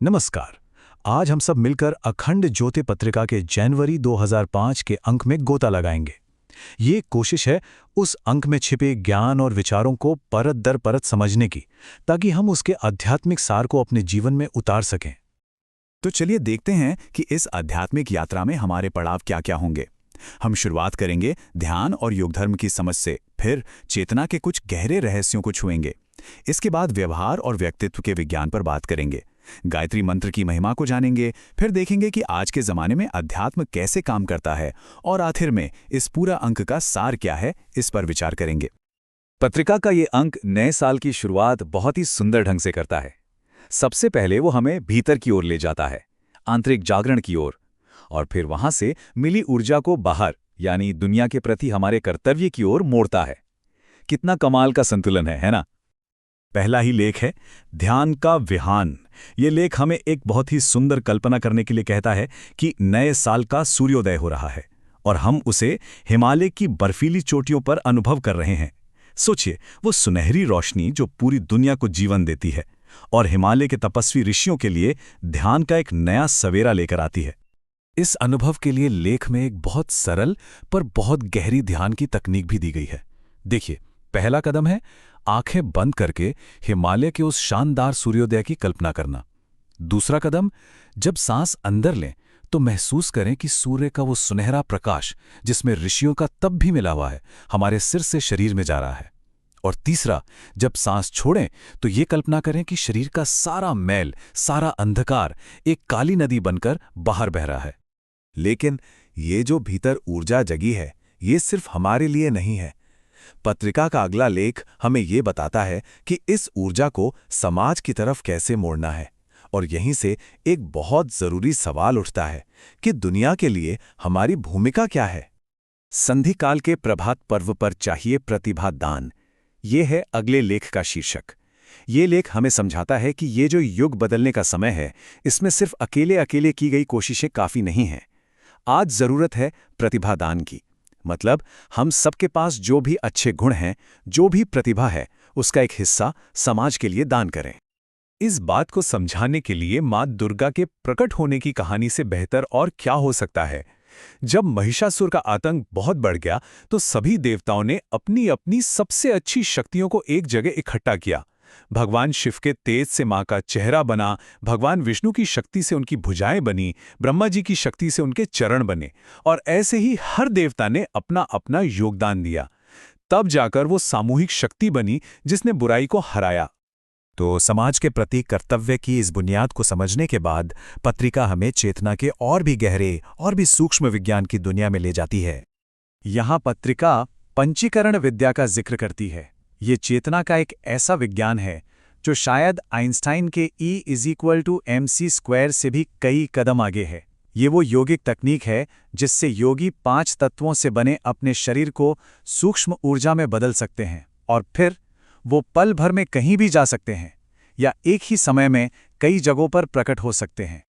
नमस्कार। आज हम सब मिलकर अखंड ज्योति पत्रिका के जनवरी 2005 के अंक में गोता लगाएंगे। ये एक कोशिश है उस अंक में छिपे ज्ञान और विचारों को परत दर परत समझने की, ताकि हम उसके आध्यात्मिक सार को अपने जीवन में उतार सकें। तो चलिए देखते हैं कि इस आध्यात्मिक यात्रा में हमारे पड़ाव क्या-क्या होंगे। हम शुरुआत करेंगे ध्यान और योगधर्म की समझ से, फिर चेतना के कुछ गहरे रहस्यों को छुएंगे। इसके बाद व्यवहार और व्यक्तित्व के विज्ञान पर बात करेंगे। गायत्री मंत्र की महिमा को जानेंगे, फिर देखेंगे कि आज के जमाने में अध्यात्म कैसे काम करता है, और आखिर में इस पूरा अंक का सार क्या है, इस पर विचार करेंगे। पत्रिका का ये अंक नए साल की शुरुआत बहुत ही सुंदर ढंग से करता है। सबसे पहले वो हमें भीतर की ओर ले जाता है, आंतरिक जागरण की ओर, और फिर वहां से मिली ऊर्जा को बाहर यानी दुनिया के प्रति हमारे कर्तव्य की ओर मोड़ता है। कितना कमाल का संतुलन है ना? पहला ही लेख है ध्यान का विहान। ये लेख हमें एक बहुत ही सुंदर कल्पना करने के लिए कहता है कि नए साल का सूर्योदय हो रहा है और हम उसे हिमालय की बर्फीली चोटियों पर अनुभव कर रहे हैं। सोचिए, वो सुनहरी रोशनी जो पूरी दुनिया को जीवन देती है और हिमालय के तपस्वी ऋषियों के लिए ध्यान का एक नया सवेरा लेकर आती है। इस अनुभव के लिए लेख में एक बहुत सरल पर बहुत गहरी ध्यान की तकनीक भी दी गई है। देखिए, पहला कदम है आंखें बंद करके हिमालय के उस शानदार सूर्योदय की कल्पना करना। दूसरा कदम, जब सांस अंदर लें तो महसूस करें कि सूर्य का वो सुनहरा प्रकाश जिसमें ऋषियों का तप भी मिला हुआ है, हमारे सिर से शरीर में जा रहा है। और तीसरा, जब सांस छोड़ें तो ये कल्पना करें कि शरीर का सारा मैल, सारा अंधकार एक काली नदी बनकर बाहर बह रहा है। लेकिन ये जो भीतर ऊर्जा जगी है, ये सिर्फ हमारे लिए नहीं है। पत्रिका का अगला लेख हमें ये बताता है कि इस ऊर्जा को समाज की तरफ कैसे मोड़ना है, और यहीं से एक बहुत जरूरी सवाल उठता है कि दुनिया के लिए हमारी भूमिका क्या है। संधि काल के प्रभात पर्व पर चाहिए प्रतिभा दान, ये है अगले लेख का शीर्षक। ये लेख हमें समझाता है कि ये जो युग बदलने का समय है, इसमें सिर्फ अकेले अकेले की गई कोशिशें काफी नहीं हैं। आज जरूरत है प्रतिभा दान की। मतलब हम सबके पास जो भी अच्छे गुण हैं, जो भी प्रतिभा है, उसका एक हिस्सा समाज के लिए दान करें। इस बात को समझाने के लिए मां दुर्गा के प्रकट होने की कहानी से बेहतर और क्या हो सकता है। जब महिषासुर का आतंक बहुत बढ़ गया तो सभी देवताओं ने अपनी अपनी सबसे अच्छी शक्तियों को एक जगह इकट्ठा किया। भगवान शिव के तेज से मां का चेहरा बना, भगवान विष्णु की शक्ति से उनकी भुजाएं बनी, ब्रह्मा जी की शक्ति से उनके चरण बने, और ऐसे ही हर देवता ने अपना अपना योगदान दिया। तब जाकर वो सामूहिक शक्ति बनी जिसने बुराई को हराया। तो समाज के प्रति कर्तव्य की इस बुनियाद को समझने के बाद पत्रिका हमें चेतना के और भी गहरे और भी सूक्ष्म विज्ञान की दुनिया में ले जाती है। यहाँ पत्रिका पंचीकरण विद्या का जिक्र करती है। ये चेतना का एक ऐसा विज्ञान है जो शायद आइंस्टाइन के E=mc² से भी कई कदम आगे है। ये वो योगिक तकनीक है जिससे योगी 5 तत्वों से बने अपने शरीर को सूक्ष्म ऊर्जा में बदल सकते हैं, और फिर वो पल भर में कहीं भी जा सकते हैं या एक ही समय में कई जगहों पर प्रकट हो सकते हैं।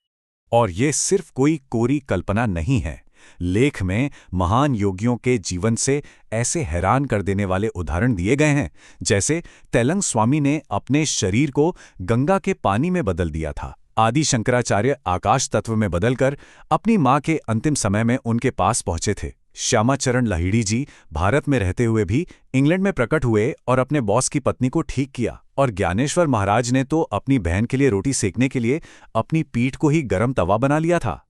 और ये सिर्फ कोई कोरी कल्पना नहीं है। लेख में महान योगियों के जीवन से ऐसे हैरान कर देने वाले उदाहरण दिए गए हैं, जैसे तेलंग स्वामी ने अपने शरीर को गंगा के पानी में बदल दिया था। आदि शंकराचार्य आकाश तत्व में बदलकर अपनी मां के अंतिम समय में उनके पास पहुंचे थे। श्यामाचरण लाहिड़ी जी भारत में रहते हुए भी इंग्लैंड में प्रकट हुए और अपने बॉस की पत्नी को ठीक किया। और ज्ञानेश्वर महाराज ने तो अपनी बहन के लिए रोटी सेकने के लिए अपनी पीठ को ही गर्म तवा बना लिया था।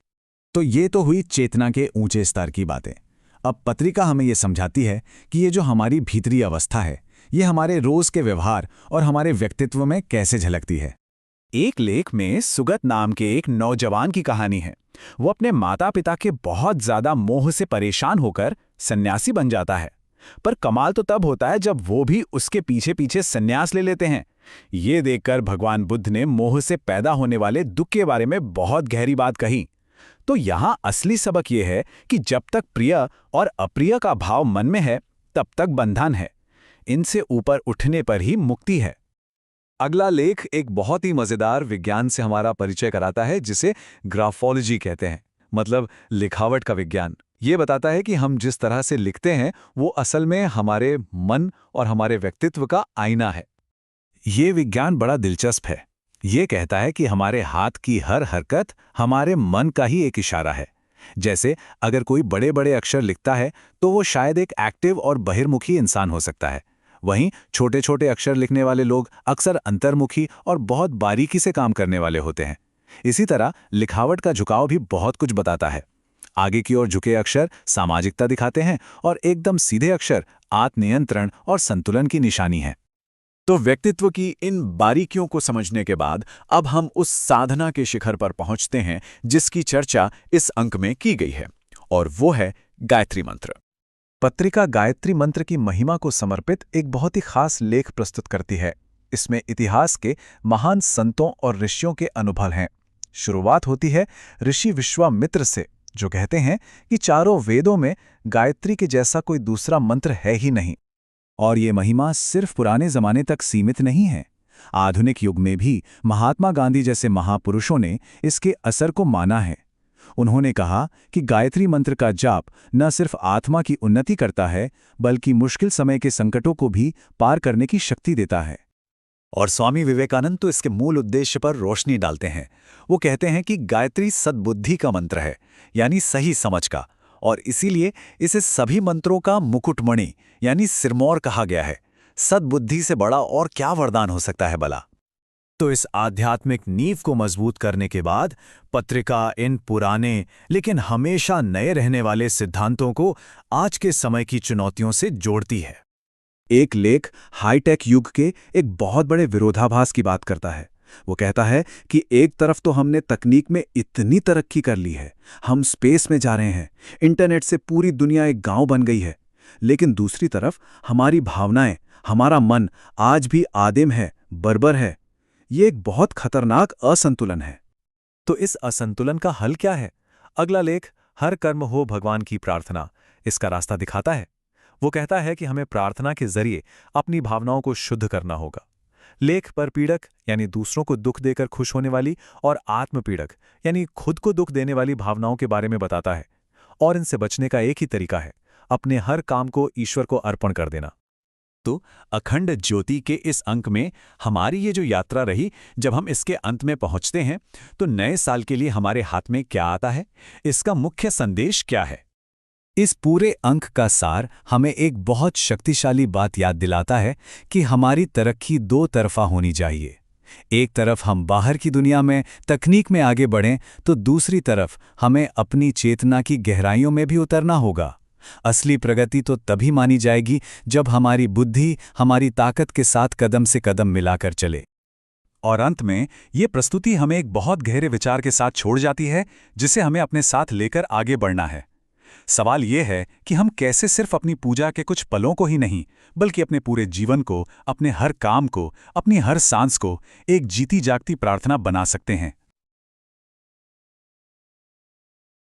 तो ये तो हुई चेतना के ऊंचे स्तर की बातें। अब पत्रिका हमें ये समझाती है कि ये जो हमारी भीतरी अवस्था है, ये हमारे रोज के व्यवहार और हमारे व्यक्तित्व में कैसे झलकती है। एक लेख में सुगत नाम के एक नौजवान की कहानी है। वो अपने माता पिता के बहुत ज्यादा मोह से परेशान होकर सन्यासी बन जाता है। पर कमाल तो तब होता है जब वो भी उसके पीछे पीछे सन्यास ले लेते हैं। ये देखकर भगवान बुद्ध ने मोह से पैदा होने वाले दुख के बारे में बहुत गहरी बात कही। तो यहाँ असली सबक ये है कि जब तक प्रिय और अप्रिय का भाव मन में है, तब तक बंधन है। इनसे ऊपर उठने पर ही मुक्ति है। अगला लेख एक बहुत ही मजेदार विज्ञान से हमारा परिचय कराता है, जिसे ग्राफोलॉजी कहते हैं, मतलब लिखावट का विज्ञान। ये बताता है कि हम जिस तरह से लिखते हैं वो असल में हमारे मन और हमारे व्यक्तित्व का आईना है। ये विज्ञान बड़ा दिलचस्प है। ये कहता है कि हमारे हाथ की हर हरकत हमारे मन का ही एक इशारा है। जैसे अगर कोई बड़े बड़े अक्षर लिखता है तो वो शायद एक एक्टिव और बहिर्मुखी इंसान हो सकता है। वहीं छोटे छोटे अक्षर लिखने वाले लोग अक्सर अंतर्मुखी और बहुत बारीकी से काम करने वाले होते हैं। इसी तरह लिखावट का झुकाव भी बहुत कुछ बताता है। आगे की ओर झुके अक्षर सामाजिकता दिखाते हैं और एकदम सीधे अक्षर आत्मनियंत्रण और संतुलन की निशानी है। तो व्यक्तित्व की इन बारीकियों को समझने के बाद अब हम उस साधना के शिखर पर पहुंचते हैं जिसकी चर्चा इस अंक में की गई है, और वो है गायत्री मंत्र। पत्रिका गायत्री मंत्र की महिमा को समर्पित एक बहुत ही खास लेख प्रस्तुत करती है। इसमें इतिहास के महान संतों और ऋषियों के अनुभव हैं। शुरुआत होती है ऋषि विश्वामित्र से, जो कहते हैं कि चारों वेदों में गायत्री के जैसा कोई दूसरा मंत्र है ही नहीं। और ये महिमा सिर्फ पुराने जमाने तक सीमित नहीं है। आधुनिक युग में भी महात्मा गांधी जैसे महापुरुषों ने इसके असर को माना है। उन्होंने कहा कि गायत्री मंत्र का जाप न सिर्फ आत्मा की उन्नति करता है, बल्कि मुश्किल समय के संकटों को भी पार करने की शक्ति देता है। और स्वामी विवेकानंद तो इसके मूल उद्देश्य पर रोशनी डालते हैं। वो कहते हैं कि गायत्री सद्बुद्धि का मंत्र है, यानी सही समझ का, और इसीलिए इसे सभी मंत्रों का मुकुटमणि यानी सिरमौर कहा गया है। सद्बुद्धि से बड़ा और क्या वरदान हो सकता है भला। तो इस आध्यात्मिक नींव को मजबूत करने के बाद पत्रिका इन पुराने लेकिन हमेशा नए रहने वाले सिद्धांतों को आज के समय की चुनौतियों से जोड़ती है। एक लेख हाईटेक युग के एक बहुत बड़े विरोधाभास की बात करता है। वो कहता है कि एक तरफ तो हमने तकनीक में इतनी तरक्की कर ली है, हम स्पेस में जा रहे हैं, इंटरनेट से पूरी दुनिया एक गांव बन गई है, लेकिन दूसरी तरफ हमारी भावनाएं, हमारा मन आज भी आदिम है, बर्बर है। ये एक बहुत खतरनाक असंतुलन है। तो इस असंतुलन का हल क्या है? अगला लेख हर कर्म हो भगवान की प्रार्थना इसका रास्ता दिखाता है। वो कहता है कि हमें प्रार्थना के जरिए अपनी भावनाओं को शुद्ध करना होगा। लेख पर पीड़क यानी दूसरों को दुख देकर खुश होने वाली और आत्मपीड़क यानी खुद को दुख देने वाली भावनाओं के बारे में बताता है, और इनसे बचने का एक ही तरीका है, अपने हर काम को ईश्वर को अर्पण कर देना। तो अखंड ज्योति के इस अंक में हमारी ये जो यात्रा रही, जब हम इसके अंत में पहुंचते हैं तो नए साल के लिए हमारे हाथ में क्या आता है, इसका मुख्य संदेश क्या है? इस पूरे अंक का सार हमें एक बहुत शक्तिशाली बात याद दिलाता है कि हमारी तरक्की दो तरफा होनी चाहिए। एक तरफ हम बाहर की दुनिया में तकनीक में आगे बढ़ें, तो दूसरी तरफ हमें अपनी चेतना की गहराइयों में भी उतरना होगा। असली प्रगति तो तभी मानी जाएगी जब हमारी बुद्धि हमारी ताकत के साथ कदम से कदम मिलाकर चले। और अंत में ये प्रस्तुति हमें एक बहुत गहरे विचार के साथ छोड़ जाती है, जिसे हमें अपने साथ लेकर आगे बढ़ना है। सवाल ये है कि हम कैसे सिर्फ अपनी पूजा के कुछ पलों को ही नहीं, बल्कि अपने पूरे जीवन को, अपने हर काम को, अपनी हर सांस को एक जीती जागती प्रार्थना बना सकते हैं।